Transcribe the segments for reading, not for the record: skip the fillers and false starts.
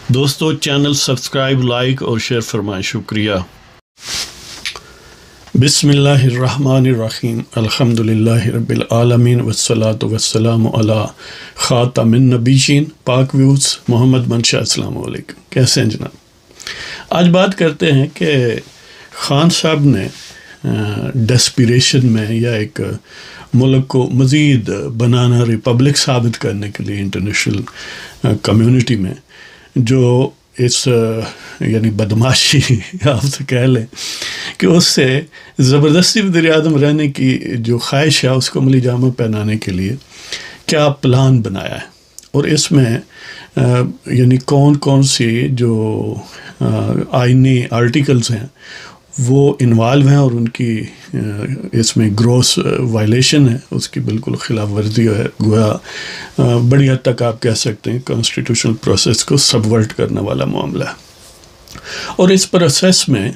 دوستو channel subscribe like اور share فرمائیں، شکریہ۔ بسم اللہ الرحمن الرحیم، الحمد للہ رب العالمین والصلاة والسلام علی خاتم النبیین، پاک ویوز محمد منشا۔ السلام علیکم، کیسے ہیں جناب؟ آج بات کرتے ہیں کہ خان صاحب نے ڈیسپریشن میں یا ایک ملک کو مزید بنانا، ریپبلک ثابت کرنے کے لیے انٹرنیشنل کمیونٹی میں جو اس یعنی بدماشی آپ سے کہہ لیں کہ اس سے زبردستی وزیر اعظم رہنے کی جو خواہش ہے اس کو عملی جامہ پہنانے کے لیے کیا پلان بنایا ہے، اور اس میں یعنی کون کون سی جو آئینی آرٹیکلز ہیں وہ انوالو ہیں اور ان کی اس میں گروس وائلیشن ہے، اس کی بالکل خلاف ورزی ہے، گویا بڑی حد تک آپ کہہ سکتے ہیں کانسٹیٹیوشنل پروسیس کو سبورٹ کرنے والا معاملہ ہے۔ اور اس پروسیس میں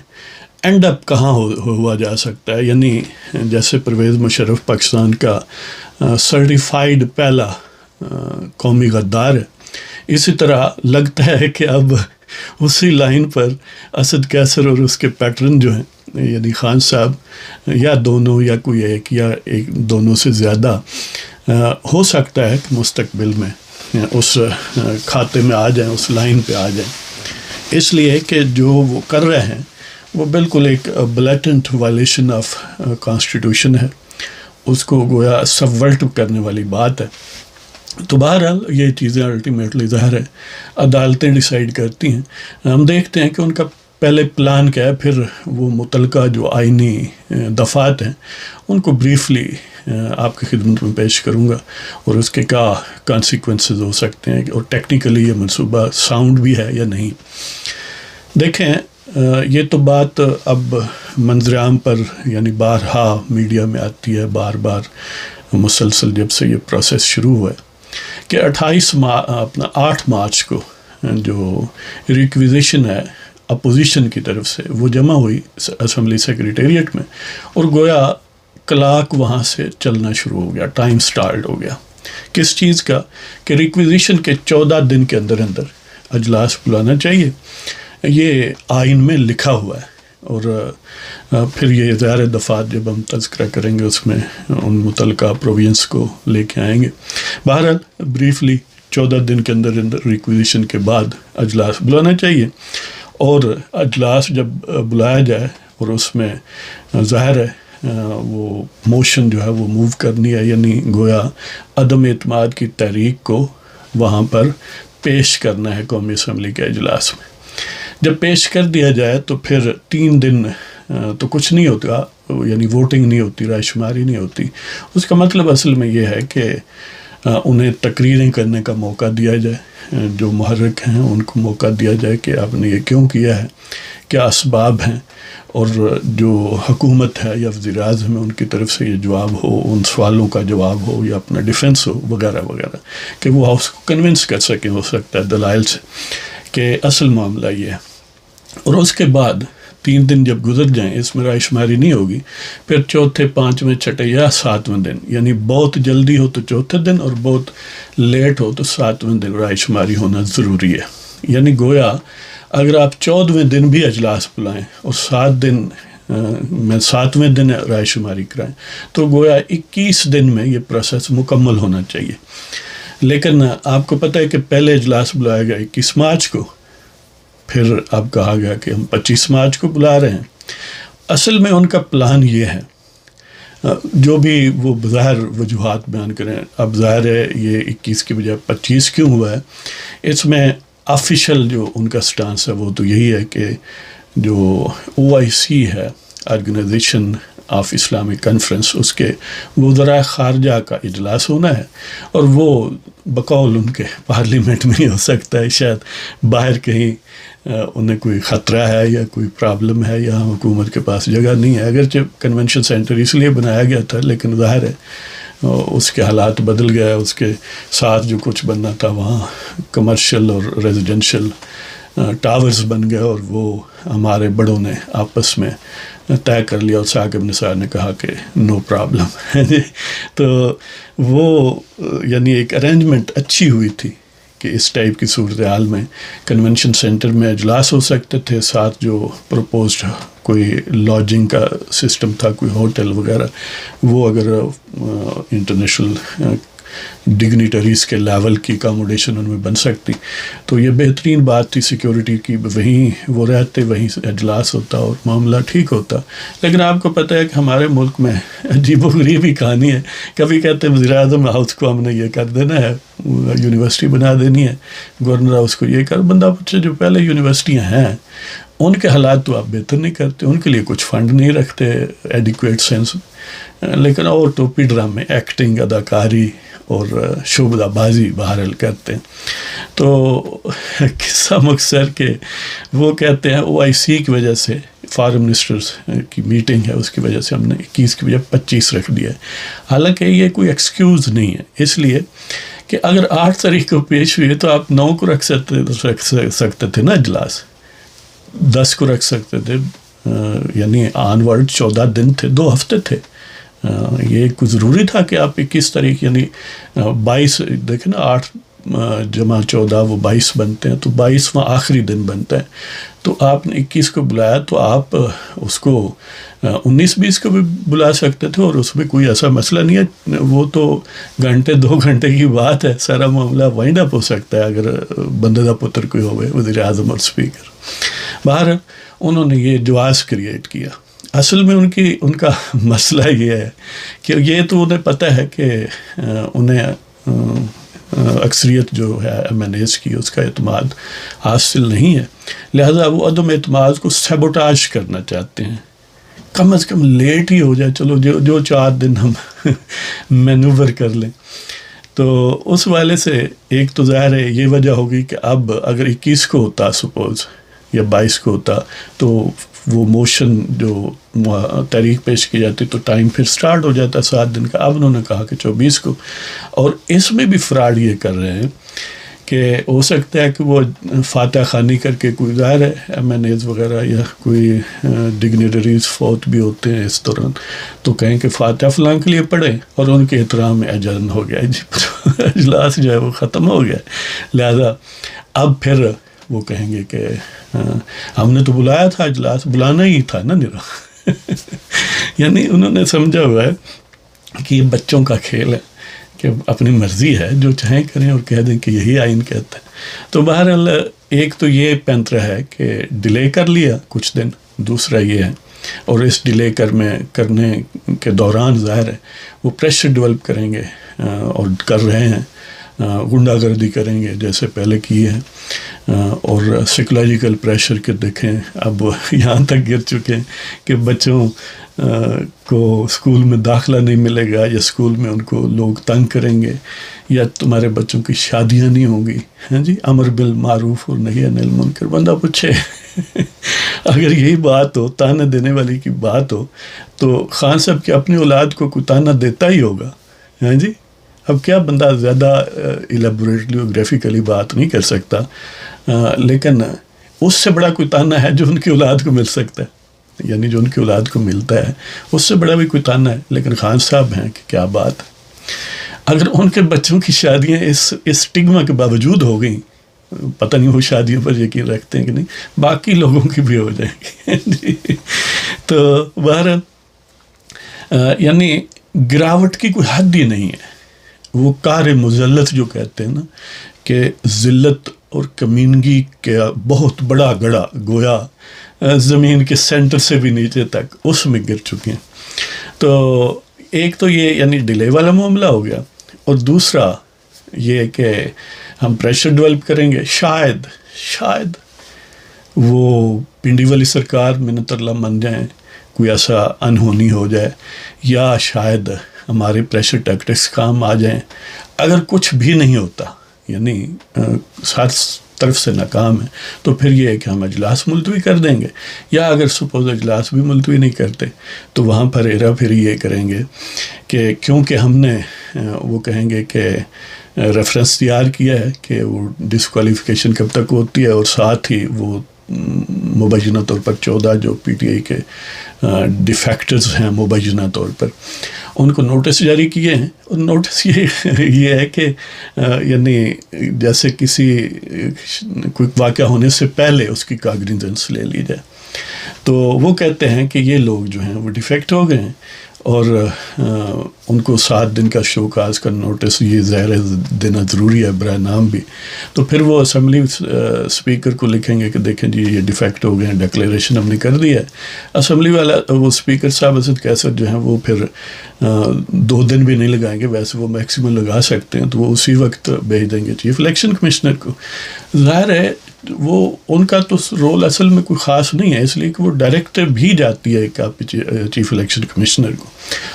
اینڈ اپ کہاں ہوا جا سکتا ہے، یعنی جیسے پرویز مشرف پاکستان کا سرٹیفائیڈ پہلا قومی غدار ہے، اسی طرح لگتا ہے کہ اب اسی لائن پر اسد کیسر اور اس کے پیٹرن جو ہیں یعنی خان صاحب یا دونوں یا کوئی ایک یا ایک دونوں سے زیادہ ہو سکتا ہے کہ مستقبل میں اس کھاتے میں آ جائیں، اس لائن پہ آ جائیں، اس لیے کہ جو وہ کر رہے ہیں وہ بالکل ایک بلیٹنٹ وائلیشن آف کانسٹیٹیوشن ہے، اس کو گویا سبورٹ کرنے والی بات ہے۔ تو بہرحال یہ چیزیں الٹیمیٹلی ظاہر ہے عدالتیں ڈیسائیڈ کرتی ہیں۔ ہم دیکھتے ہیں کہ ان کا پہلے پلان کیا ہے، پھر وہ متعلقہ جو آئینی دفعات ہیں ان کو بریفلی آپ کی خدمت میں پیش کروں گا، اور اس کے کیا کانسیکوینسز ہو سکتے ہیں اور ٹیکنیکلی یہ منصوبہ ساؤنڈ بھی ہے یا نہیں۔ دیکھیں یہ تو بات اب منظر عام پر یعنی بارہا میڈیا میں آتی ہے، بار بار مسلسل جب سے یہ پروسیس شروع ہوا ہے کہ 8 مارچ کو جو ریکویزیشن ہے اپوزیشن کی طرف سے وہ جمع ہوئی اسمبلی سیکریٹریٹ میں، اور گویا کلاک وہاں سے چلنا شروع ہو گیا، ٹائم سٹارٹ ہو گیا۔ کس چیز کا؟ کہ ریکویزیشن کے 14 دن کے اندر اجلاس بلانا چاہیے، یہ آئین میں لکھا ہوا ہے، اور پھر یہ ظاہر دفعات جب ہم تذکرہ کریں گے اس میں ان متعلقہ پرووینس کو لے کے آئیں گے۔ بہرحال بریفلی 14 دن کے اندر ریکویزیشن کے بعد اجلاس بلانا چاہیے، اور اجلاس جب بلایا جائے اور اس میں ظاہر ہے وہ موشن جو ہے وہ موو کرنی ہے، یعنی گویا عدم اعتماد کی تحریک کو وہاں پر پیش کرنا ہے قومی اسمبلی کے اجلاس میں۔ جب پیش کر دیا جائے تو پھر 3 دن تو کچھ نہیں ہوتا، یعنی ووٹنگ نہیں ہوتی، رائے شماری نہیں ہوتی۔ اس کا مطلب اصل میں یہ ہے کہ انہیں تقریریں کرنے کا موقع دیا جائے، جو محرک ہیں ان کو موقع دیا جائے کہ آپ نے یہ کیوں کیا ہے، کیا اسباب ہیں، اور جو حکومت ہے یا وزیر اعظم ہے ان کی طرف سے یہ جواب ہو، ان سوالوں کا جواب ہو یا اپنا ڈیفنس ہو وغیرہ وغیرہ، کہ وہ ہاؤس کو کنونس کر سکیں، ہو سکتا ہے دلائل سے، کہ اصل معاملہ یہ ہے۔ اور اس کے بعد 3 دن جب گزر جائیں، اس میں رائے شماری نہیں ہوگی، پھر چوتھے، 5ویں، چھٹے یا 7ویں دن، یعنی بہت جلدی ہو تو چوتھے دن اور بہت لیٹ ہو تو 7ویں دن رائے شماری ہونا ضروری ہے۔ یعنی گویا اگر آپ 14ویں دن بھی اجلاس بلائیں اور 7ویں دن رائے شماری کرائیں تو گویا 21 دن میں یہ پروسیس مکمل ہونا چاہیے۔ لیکن آپ کو پتہ ہے کہ پہلے اجلاس بلایا گیا 21 مارچ کو، پھر اب کہا گیا کہ ہم 25 مارچ کو بلا رہے ہیں۔ اصل میں ان کا پلان یہ ہے، جو بھی وہ بظاہر وجوہات بیان کریں، اب ظاہر ہے یہ 21 کی بجائے 25 کیوں ہوا ہے، اس میں آفیشل جو ان کا سٹانس ہے وہ تو یہی ہے کہ جو OIC ہے، آرگنائزیشن آف اسلامک کانفرنس، اس کے وزراء خارجہ کا اجلاس ہونا ہے، اور وہ بقول ان کے پارلیمنٹ میں ہی ہو سکتا ہے، شاید باہر کہیں انہیں کوئی خطرہ ہے یا کوئی پرابلم ہے یا حکومت کے پاس جگہ نہیں ہے، اگرچہ کنونشن سینٹر اس لیے بنایا گیا تھا، لیکن ظاہر ہے اس کے حالات بدل گئے، اس کے ساتھ جو کچھ بننا تھا وہاں کمرشل اور ریزیڈنشل ٹاورز بن گئے، اور وہ ہمارے بڑوں نے آپس میں طے کر لیا، اور ثاقب نثار نے کہا کہ نو پرابلم۔ تو وہ یعنی ایک ارینجمنٹ اچھی ہوئی تھی کہ اس ٹائپ کی صورتحال میں کنونشن سینٹر میں اجلاس ہو سکتے تھے، ساتھ جو پروپوزڈ کوئی لاڈجنگ کا سسٹم تھا، کوئی ہوٹل وغیرہ، وہ اگر انٹرنیشنل ڈگنیٹریز کے لیول کی اکاموڈیشن ان میں بن سکتی تو یہ بہترین بات تھی سیکیورٹی کی، وہیں وہ رہتے، وہیں سے اجلاس ہوتا اور معاملہ ٹھیک ہوتا. لیکن آپ کو پتہ ہے کہ ہمارے ملک میں عجیب و غریب ہی کہانی ہے. کبھی کہتے ہیں وزیر اعظم ہاؤس کو ہم نے یہ کر دینا ہے، یونیورسٹی بنا دینی ہے، گورنر ہاؤس کو یہ کر. بندہ پوچھے جو پہلے یونیورسٹیاں ہیں ان کے حالات تو آپ بہتر نہیں کرتے، ان کے لیے کچھ فنڈ نہیں رکھتے ایڈیکویٹ سینس، لیکن اور ٹوپی ڈرامے، ایکٹنگ، اداکاری اور شعبدہ بازی بہرحال کرتے ہیں. تو قصہ مختصر کہ وہ کہتے ہیں OIC کی وجہ سے، فارن منسٹرز کی میٹنگ ہے، اس کی وجہ سے ہم نے 21 کی بجائے 25 رکھ دیا ہے. حالانکہ یہ کوئی ایکسکیوز نہیں ہے، اس لیے کہ اگر 8 تاریخ کو پیش ہوئی تو آپ 9 کو رکھ سکتے تھے نا اجلاس، 10 کو رکھ سکتے تھے، یعنی آن ورڈ 14 دن تھے، 2 ہفتے تھے. یہ کوئی ضروری تھا کہ آپ 21 تاریخ یعنی 22 دیکھیں نا، 8 جمع 14 وہ 22 بنتے ہیں، تو 22واں آخری دن بنتا ہے. تو آپ نے 21 کو بلایا تو آپ اس کو 19-20 کو بھی بلا سکتے تھے، اور اس میں کوئی ایسا مسئلہ نہیں ہے. وہ تو گھنٹے 2 گھنٹے کی بات ہے، سارا معاملہ وائنڈ اپ ہو سکتا ہے اگر بندے دا پتر کوئی ہوئے وزیر اعظم اور اسپیکر. باہر انہوں نے یہ جواز کریٹ کیا. اصل میں ان کا مسئلہ یہ ہے کہ یہ تو انہیں پتہ ہے کہ انہیں اکثریت جو ہے MNAs کی اس کا اعتماد حاصل نہیں ہے، لہذا وہ عدم اعتماد کو سیبوٹاج کرنا چاہتے ہیں. کم از کم لیٹ ہی ہو جائے، چلو جو 4 دن ہم مینوور کر لیں. تو اس والے سے ایک تو ظاہر ہے یہ وجہ ہوگی کہ اب اگر 21 کو ہوتا سپوز یا 22 کو ہوتا تو وہ موشن جو تحریک پیش کی جاتی تو ٹائم پھر سٹارٹ ہو جاتا 7 دن کا. اب انہوں نے کہا کہ 24 کو. اور اس میں بھی فراڈ یہ کر رہے ہیں کہ ہو سکتا ہے کہ وہ فاتح خوانی کر کے، کوئی ظاہر ہے MNAs وغیرہ یا کوئی ڈگنیٹریز فوت بھی ہوتے ہیں اس دوران، تو کہیں کہ فاتح فلاں کے لیے پڑھیں اور ان کے احترام میں اجرن ہو گیا جی، اجلاس جو ہے وہ ختم ہو گیا. لہذا اب پھر وہ کہیں گے کہ ہم نے تو بلایا تھا، اجلاس بلانا ہی تھا نا میرا. یعنی انہوں نے سمجھا ہوا ہے کہ یہ بچوں کا کھیل ہے کہ اپنی مرضی ہے، جو چاہیں کریں اور کہہ دیں کہ یہی آئین کہتا ہے. تو بہرحال ایک تو یہ پینترا ہے کہ ڈیلے کر لیا کچھ دن، دوسرا یہ ہے اور اس ڈیلے کرنے کے دوران ظاہر ہے وہ پریشر ڈیولپ کریں گے اور کر رہے ہیں، غنڈہ گردی کریں گے جیسے پہلے کی ہے، اور سائیکولوجیکل پریشر کے دیکھیں اب یہاں تک گر چکے ہیں کہ بچوں کو اسکول میں داخلہ نہیں ملے گا، یا اسکول میں ان کو لوگ تنگ کریں گے، یا تمہارے بچوں کی شادیاں نہیں ہوں گی. ہاں جی، امر بالمعروف اور نہی عن المنکر. بندہ پوچھے اگر یہی بات ہو، تانا دینے والی کی بات ہو، تو خان صاحب کی اپنی اولاد کو کوئی تانا دیتا ہی ہوگا. ہاں جی، اب کیا بندہ زیادہ ایلیبوریٹلی اور گرافیکلی بات نہیں کر سکتا، لیکن اس سے بڑا کوئی تانا ہے جو ان کی اولاد کو مل سکتا ہے، یعنی جو ان کی اولاد کو ملتا ہے اس سے بڑا بھی کوئی تانا ہے. لیکن خان صاحب ہیں کہ کیا بات ہے، اگر ان کے بچوں کی شادیاں اس اسٹگما کے باوجود ہو گئیں، پتہ نہیں وہ شادیوں پر یقین رکھتے ہیں کہ نہیں، باقی لوگوں کی بھی ہو جائیں گی. تو بہرحال یعنی گراوٹ کی کوئی حد ہی نہیں ہے. وہ کار مذلت جو کہتے ہیں نا، کہ ذلت اور کمینگی کا بہت بڑا گڑھا گویا زمین کے سینٹر سے بھی نیچے تک اس میں گر چکے ہیں. تو ایک تو یہ یعنی ڈیلے والا معاملہ ہو گیا، اور دوسرا یہ کہ ہم پریشر ڈیولپ کریں گے. شاید وہ پنڈی والی سرکار منت اللہ من جائیں، کوئی ایسا انہونی ہو جائے، یا شاید ہمارے پریشر ٹیکٹکس کام آ جائیں. اگر کچھ بھی نہیں ہوتا، یعنی ہر طرف سے ناکام ہے، تو پھر یہ ہے کہ ہم اجلاس ملتوی کر دیں گے. یا اگر سپوز اجلاس بھی ملتوی نہیں کرتے تو وہاں پر ہیرا پھیری یہ کریں گے کہ کیونکہ ہم نے وہ کہیں گے کہ ریفرنس تیار کیا ہے کہ وہ ڈسکوالیفیکیشن کب تک ہوتی ہے، اور ساتھ ہی وہ مبینہ طور پر 14 جو پی ٹی آئی کے ڈیفیکٹرز ہیں مبینہ طور پر، ان کو نوٹس جاری کیے ہیں. اور نوٹس یہ ہے کہ یعنی جیسے کوئی واقعہ ہونے سے پہلے اس کی کاگنیزنس لے لی جائے. تو وہ کہتے ہیں کہ یہ لوگ جو ہیں وہ ڈیفیکٹ ہو گئے ہیں، اور ان کو 7 دن کا شو کاز کا نوٹس یہ ظاہر دینا ضروری ہے برائے نام بھی. تو پھر وہ اسمبلی اسپیکر کو لکھیں گے کہ دیکھیں جی یہ ڈیفیکٹ ہو گئے ہیں، ڈکلیریشن ہم نے کر دیا ہے. اسمبلی والا وہ اسپیکر صاحب اسد کیسر جو ہیں وہ پھر 2 دن بھی نہیں لگائیں گے، ویسے وہ میکسیمم لگا سکتے ہیں، تو وہ اسی وقت بھیج دیں گے چیف الیکشن کمشنر کو. ظاہر ہے وہ ان کا تو رول اصل میں کوئی خاص نہیں ہے، اس لیے کہ وہ ڈائریکٹ بھی جاتی ہے ایک آپ چیف الیکشن کمشنر کو،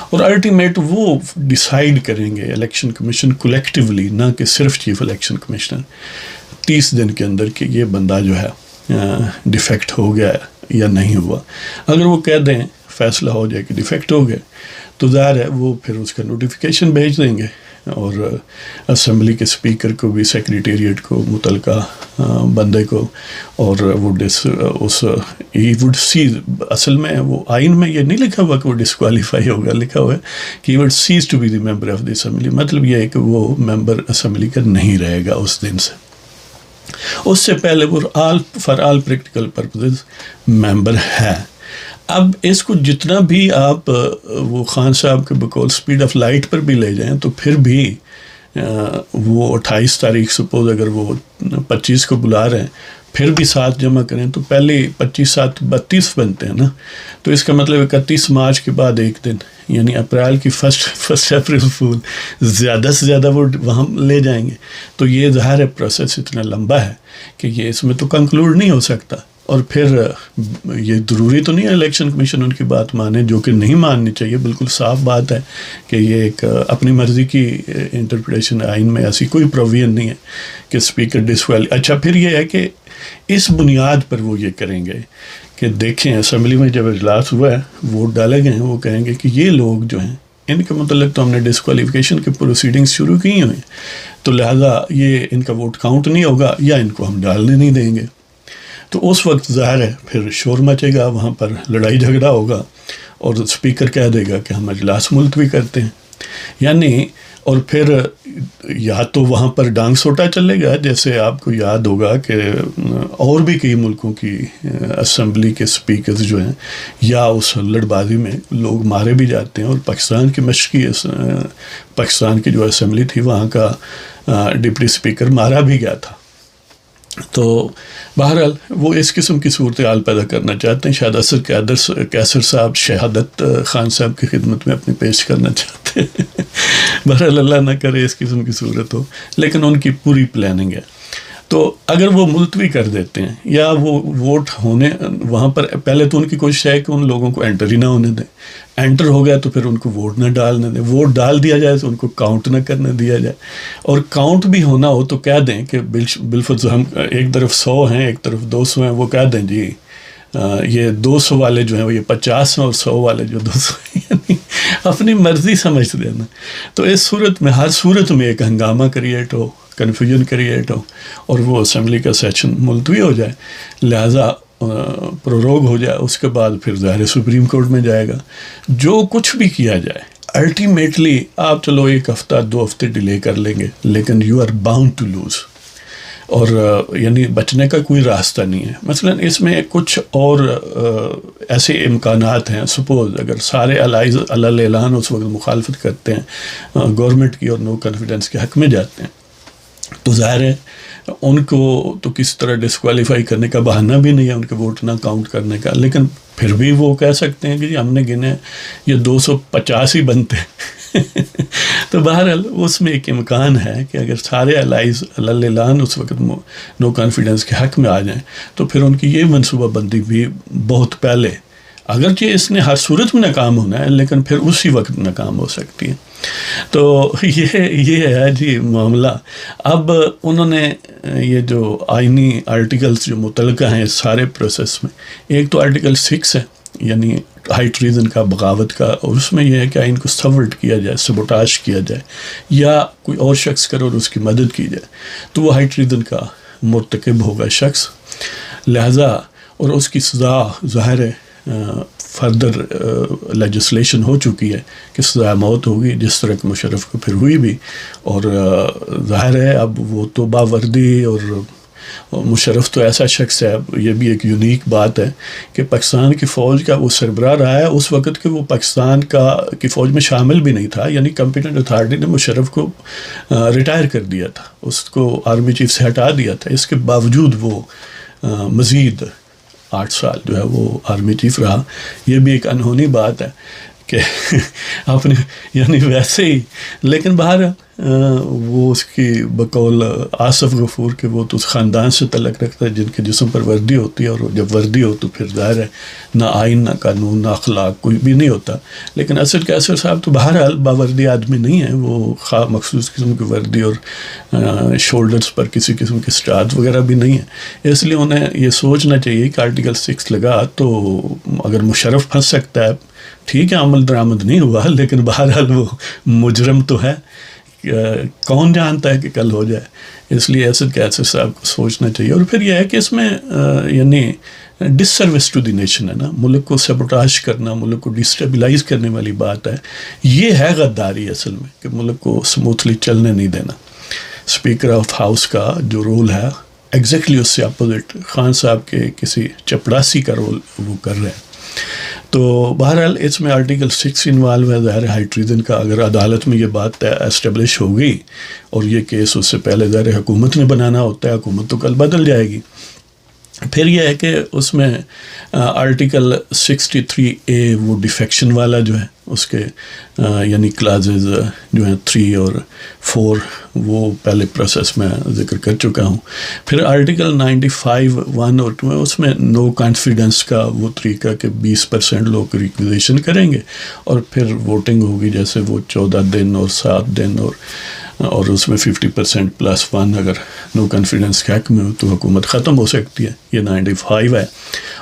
اور الٹیمیٹ وہ ڈیسائیڈ کریں گے الیکشن کمیشن کولیکٹیولی، نہ کہ صرف چیف الیکشن کمشنر 30 دن کے اندر کہ یہ بندہ جو ہے ڈیفیکٹ ہو گیا ہے یا نہیں ہوا. اگر وہ کہہ دیں، فیصلہ ہو جائے کہ ڈیفیکٹ ہو گیا، تو ظاہر ہے وہ پھر اس کا نوٹیفیکیشن بھیج دیں گے، اور اسمبلی کے اسپیکر کو بھی، سیکریٹریٹ کو، متعلقہ بندے کو، اور وہ ہی وڈ سی، اصل میں وہ آئین میں یہ نہیں لکھا ہوا کہ وہ ڈسکوالیفائی ہوگا، لکھا ہوا ہے کہ he would cease to be the member of the assembly. مطلب یہ ہے کہ وہ ممبر اسمبلی کا نہیں رہے گا اس دن سے. اس سے پہلے وہ فار آل پریکٹیکل پرپزز ممبر ہے. اب اس کو جتنا بھی آپ وہ خان صاحب کے بقول اسپیڈ آف لائٹ پر بھی لے جائیں، تو پھر بھی وہ 28 تاریخ سپوز اگر وہ 25 کو بلا رہے ہیں، پھر بھی 7 جمع کریں تو پہلے 25 7 32 بنتے ہیں نا. تو اس کا مطلب 31 مارچ کے بعد ایک دن، یعنی اپریل کی فرسٹ اپریل فول، زیادہ سے زیادہ وہ وہاں لے جائیں گے. تو یہ ظاہر ہے پروسیس اتنا لمبا ہے کہ یہ اس میں تو کنکلوڈ نہیں ہو سکتا. اور پھر یہ ضروری تو نہیں ہے الیکشن کمیشن ان کی بات مانے، جو کہ نہیں ماننی چاہیے. بالکل صاف بات ہے کہ یہ ایک اپنی مرضی کی انٹرپریٹیشن، آئین میں ایسی کوئی پروویژن نہیں ہے کہ اسپیکر اچھا پھر یہ ہے کہ اس بنیاد پر وہ یہ کریں گے کہ دیکھیں اسمبلی میں جب اجلاس ہوا ہے، ووٹ ڈالے گئے ہیں، وہ کہیں گے کہ یہ لوگ جو ہیں ان کے متعلق تو ہم نے ڈسکوالیفیکیشن کی پروسیڈنگز شروع کی ہوئی ہیں، تو لہٰذا یہ ان کا ووٹ کاؤنٹ نہیں ہوگا یا ان کو ہم ڈالنے نہیں دیں گے. تو اس وقت ظاہر ہے پھر شور مچے گا، وہاں پر لڑائی جھگڑا ہوگا، اور اسپیکر کہہ دے گا کہ ہم اجلاس ملتوی کرتے ہیں. یعنی اور پھر یا تو وہاں پر ڈانگ سوٹا چلے گا، جیسے آپ کو یاد ہوگا کہ اور بھی کئی ملکوں کی اسمبلی کے اسپیکرز جو ہیں یا اس ہلڑ بازی میں لوگ مارے بھی جاتے ہیں. اور پاکستان کی مشقی، پاکستان کی جو اسمبلی تھی وہاں کا ڈپٹی اسپیکر مارا بھی گیا تھا. تو بہرحال وہ اس قسم کی صورتحال پیدا کرنا چاہتے ہیں. شاید اسد کیسر صاحب شہادت خان صاحب کی خدمت میں اپنی پیش کرنا چاہتے ہیں. بہرحال اللہ نہ کرے اس قسم کی صورت ہو، لیکن ان کی پوری پلاننگ ہے. تو اگر وہ ملتوی کر دیتے ہیں یا وہ ووٹ ہونے وہاں پر، پہلے تو ان کی کوشش ہے کہ ان لوگوں کو انٹر ہی نہ ہونے دیں. انٹر ہو گیا تو پھر ان کو ووٹ نہ ڈالنے دیں. ووٹ ڈال دیا جائے تو ان کو کاؤنٹ نہ کرنے دیا جائے. اور کاؤنٹ بھی ہونا ہو تو کہہ دیں کہ بالفرض ہم ایک طرف 100 ہیں، ایک طرف 200 ہیں، وہ کہہ دیں جی یہ 200 والے جو ہیں وہ یہ 50 ہیں، اور 100 والے جو 200 ہیں، یعنی اپنی مرضی سمجھ دینا. تو اس صورت میں، ہر صورت میں ایک ہنگامہ کریٹ ہو، کنفیوژن کریٹ ہو، اور وہ اسمبلی کا سیشن ملتوی ہو جائے، لہٰذا پروروگ ہو جائے. اس کے بعد پھر ظاہر سپریم کورٹ میں جائے گا. جو کچھ بھی کیا جائے الٹیمیٹلی آپ چلو 1 ہفتہ 2 ہفتے ڈیلے کر لیں گے، لیکن you are bound to lose. اور یعنی بچنے کا کوئی راستہ نہیں ہے. مثلا اس میں کچھ اور ایسے امکانات ہیں. سپوز اگر سارے الائز علی اعلان اس وقت مخالفت کرتے ہیں گورنمنٹ کی اور نو کانفیڈنس کے حق میں جاتے ہیں، تو ظاہر ہے ان کو تو کس طرح ڈسکوالیفائی کرنے کا بہانہ بھی نہیں ہے، ان کے ووٹ نہ کاؤنٹ کرنے کا. لیکن پھر بھی وہ کہہ سکتے ہیں کہ جی ہم نے گنے یہ 250 ہی بنتے ہیں. تو بہرحال اس میں ایک امکان ہے کہ اگر سارے الائز علی اعلان اس وقت نو کانفیڈنس کے حق میں آ جائیں تو پھر ان کی یہ منصوبہ بندی بھی بہت پہلے، اگرچہ اس نے ہر صورت میں ناکام ہونا ہے لیکن پھر اسی وقت ناکام ہو سکتی ہے. تو یہ ہے جی معاملہ. اب انہوں نے یہ جو آئینی آرٹیکلس جو متعلقہ ہیں اس سارے پروسیس میں، ایک تو آرٹیکل 6 ہے، یعنی ہائی ٹریزن کا، بغاوت کا، اور اس میں یہ ہے کہ آئین کو سبورٹ کیا جائے، سبوٹاش کیا جائے، یا کوئی اور شخص کرے اور اس کی مدد کی جائے تو وہ ہائی ٹریزن کا مرتکب ہوگا شخص. لہٰذا اور اس کی سزا ظاہر ہے فردر لیجسلیشن ہو چکی ہے کہ سزا موت ہوگی، جس طرح کہ مشرف کو پھر ہوئی بھی، اور ظاہر ہے اب وہ تو باوردی، اور مشرف تو ایسا شخص ہے، یہ بھی ایک یونیک بات ہے کہ پاکستان کی فوج کا وہ سربراہ رہا ہے اس وقت کہ وہ پاکستان کی فوج میں شامل بھی نہیں تھا، یعنی کمپیٹنٹ اتھارٹی نے مشرف کو ریٹائر کر دیا تھا، اس کو آرمی چیف سے ہٹا دیا تھا، اس کے باوجود وہ مزید 8 سال جو ہے وہ آرمی چیف رہا۔ یہ بھی ایک انہونی بات ہے کہ اپنے یعنی ویسے ہی، لیکن باہر وہ اس کی بقول آصف غفور کہ وہ تو اس خاندان سے تعلق رکھتا ہے جن کے جسم پر وردی ہوتی ہے، اور جب وردی ہو تو پھر ظاہر ہے نہ آئین، نہ قانون، نہ اخلاق کوئی بھی نہیں ہوتا۔ لیکن اسد کیسر صاحب تو بہرحال باوردی آدمی نہیں ہیں، وہ مخصوص قسم کی وردی اور شولڈرز پر کسی قسم کے اسٹارز وغیرہ بھی نہیں ہیں، اس لیے انہیں یہ سوچنا چاہیے کہ آرٹیکل 6 لگا تو اگر مشرف پھنس سکتا ہے، ٹھیک ہے عمل درآمد نہیں ہوا، لیکن بہرحال وہ مجرم تو ہے، کون جانتا ہے کہ کل ہو جائے، اس لیے اسد کیسر صاحب کو سوچنا چاہیے۔ اور پھر یہ ہے کہ اس میں یعنی ڈس سروس ٹو دی نیشن ہے نا، ملک کو سیبوٹاج کرنا، ملک کو ڈسٹیبلائز کرنے والی بات ہے، یہ ہے غداری اصل میں، کہ ملک کو اسموتھلی چلنے نہیں دینا۔ اسپیکر آف ہاؤس کا جو رول ہے ایگزیکٹلی اس سے اپوزٹ خان صاحب کے کسی چپڑاسی کا رول وہ کر رہے ہیں۔ تو بہرحال اس میں آرٹیکل 6 انوالو ہے، ظاہر ہائی ٹریزن کا اگر عدالت میں یہ بات اسٹیبلش ہو گئی، اور یہ کیس اس سے پہلے ظاہر حکومت نے بنانا ہوتا ہے، حکومت تو کل بدل جائے گی۔ پھر یہ ہے کہ اس میں آرٹیکل 63A وہ ڈیفیکشن والا جو ہے اس کے یعنی کلازز جو ہیں 3 اور 4 وہ پہلے پروسیس میں ذکر کر چکا ہوں۔ پھر آرٹیکل 95 1 اور 2 اس میں نو کانفیڈنس کا وہ طریقہ کہ 20% لوگ ریکویزیشن کریں گے اور پھر ووٹنگ ہوگی، جیسے وہ 14 دن اور 7 دن اور اس میں 50% +1 اگر نو کانفیڈنس کے حق میں ہو تو حکومت ختم ہو سکتی ہے، یہ 95 ہے۔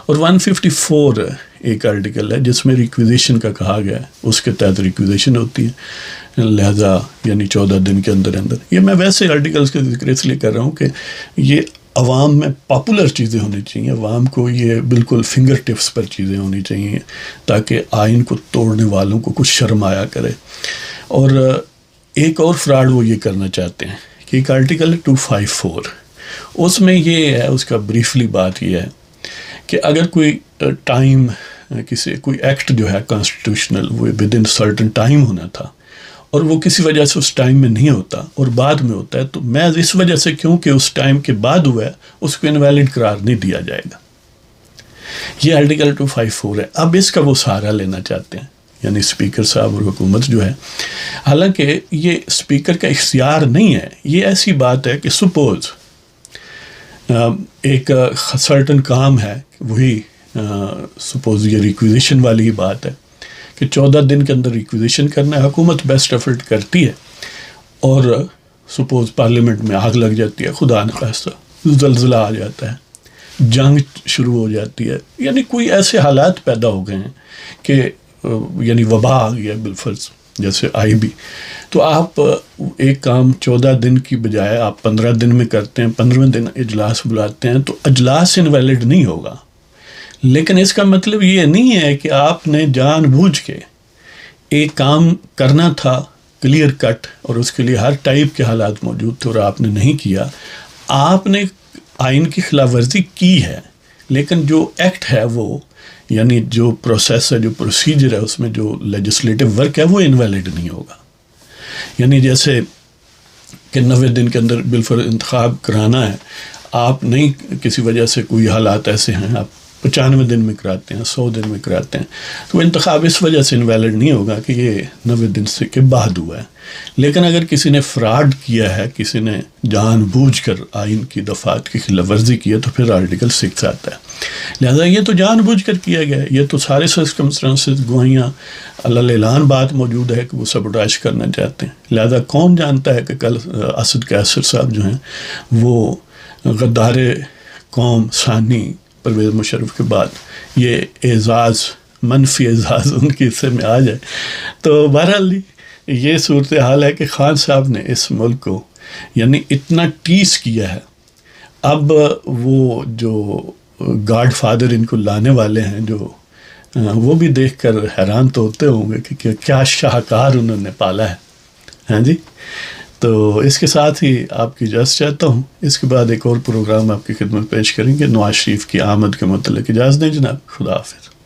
اور 154 ایک آرٹیکل ہے جس میں ریکویزیشن کا کہا گیا ہے، اس کے تحت ریکویزیشن ہوتی ہے، لہذا یعنی 14 دن کے اندر یہ میں ویسے آرٹیکلس کا ذکر اس لیے کر رہا ہوں کہ یہ عوام میں پاپولر چیزیں ہونی چاہیے، عوام کو یہ بالکل فنگر ٹپس پر چیزیں ہونی چاہیے تاکہ آئین کو توڑنے والوں کو کچھ شرم آیا کرے۔ اور ایک اور فراڈ وہ یہ کرنا چاہتے ہیں کہ ایک آرٹیکل ہے 254، اس میں یہ ہے، اس کا بریفلی بات یہ ہے کہ اگر کوئی ٹائم کوئی ایکٹ جو ہے کانسٹیٹیوشنل وہ ود ان سرٹن ٹائم ہونا تھا اور وہ کسی وجہ سے اس ٹائم میں نہیں ہوتا اور بعد میں ہوتا ہے، تو میں اس وجہ سے کیونکہ اس ٹائم کے بعد ہوا ہے اس کو انویلڈ قرار نہیں دیا جائے گا۔ یہ آرٹیکل 254 ہے۔ اب اس کا وہ سہارا لینا چاہتے ہیں، یعنی اسپیکر صاحب اور حکومت جو ہے، حالانکہ یہ اسپیکر کا اختیار نہیں ہے، یہ ایسی بات ہے کہ سپوز ایک سرٹن کام ہے، وہی سپوز یہ ریکویزیشن والی ہی بات ہے کہ 14 دن کے اندر ریکویزیشن کرنا ہے، حکومت بیسٹ ایفرٹ کرتی ہے اور سپوز پارلیمنٹ میں آگ لگ جاتی ہے، خدا نخواستہ زلزلہ آ جاتا ہے، جنگ شروع ہو جاتی ہے، یعنی کوئی ایسے حالات پیدا ہو گئے ہیں کہ یعنی وبا آ گیا بالفرض جیسے آئی بھی، تو آپ ایک کام 14 دن کی بجائے آپ 15 دن میں کرتے ہیں، 15ویں دن اجلاس بلاتے ہیں، تو اجلاس انویلڈ نہیں ہوگا۔ لیکن اس کا مطلب یہ نہیں ہے کہ آپ نے جان بوجھ کے ایک کام کرنا تھا کلیئر کٹ اور اس کے لیے ہر ٹائپ کے حالات موجود تھے اور آپ نے نہیں کیا، آپ نے آئین کی خلاف ورزی کی ہے، لیکن جو ایکٹ ہے وہ یعنی جو پروسیس ہے، جو پروسیجر ہے، اس میں جو لیجسلیٹو ورک ہے وہ انویلڈ نہیں ہوگا۔ یعنی جیسے کہ 90 دن کے اندر بالفرض انتخاب کرانا ہے، آپ نہیں کسی وجہ سے کوئی حالات ایسے ہیں آپ 95 دن میں کراتے ہیں، 100 دن میں کراتے ہیں، تو انتخاب اس وجہ سے انویلڈ نہیں ہوگا کہ یہ 90 دن سے کے بعد ہوا ہے۔ لیکن اگر کسی نے فراڈ کیا ہے، کسی نے جان بوجھ کر آئین کی دفعات کی خلاف ورزی کی ہے، تو پھر آرٹیکل 6 آتا ہے۔ لہذا یہ تو جان بوجھ کر کیا گیا ہے، یہ تو سارے سرکمسٹانسز گواہیاں اللہ اعلان بات موجود ہے کہ وہ سبوٹاج کرنا چاہتے ہیں۔ لہذا کون جانتا ہے کہ کل اسد کیسر صاحب جو ہیں وہ غدار قوم ثانی پرویز مشرف کے بعد یہ اعزاز، منفی اعزاز ان کے حصے میں آ جائے۔ تو بہرحال یہ صورتحال ہے کہ خان صاحب نے اس ملک کو یعنی اتنا ٹیس کیا ہے، اب وہ جو گاڈ فادر ان کو لانے والے ہیں جو وہ بھی دیکھ کر حیران تو ہوتے ہوں گے کہ کیا شاہکار انہوں نے پالا ہے. ہاں جی. تو اس کے ساتھ ہی آپ کی اجازت چاہتا ہوں. اس کے بعد ایک اور پروگرام آپ کی خدمت پیش کریں گے. نواز شریف کی آمد کے متعلق اجازت دیں جناب. خدا حافظ.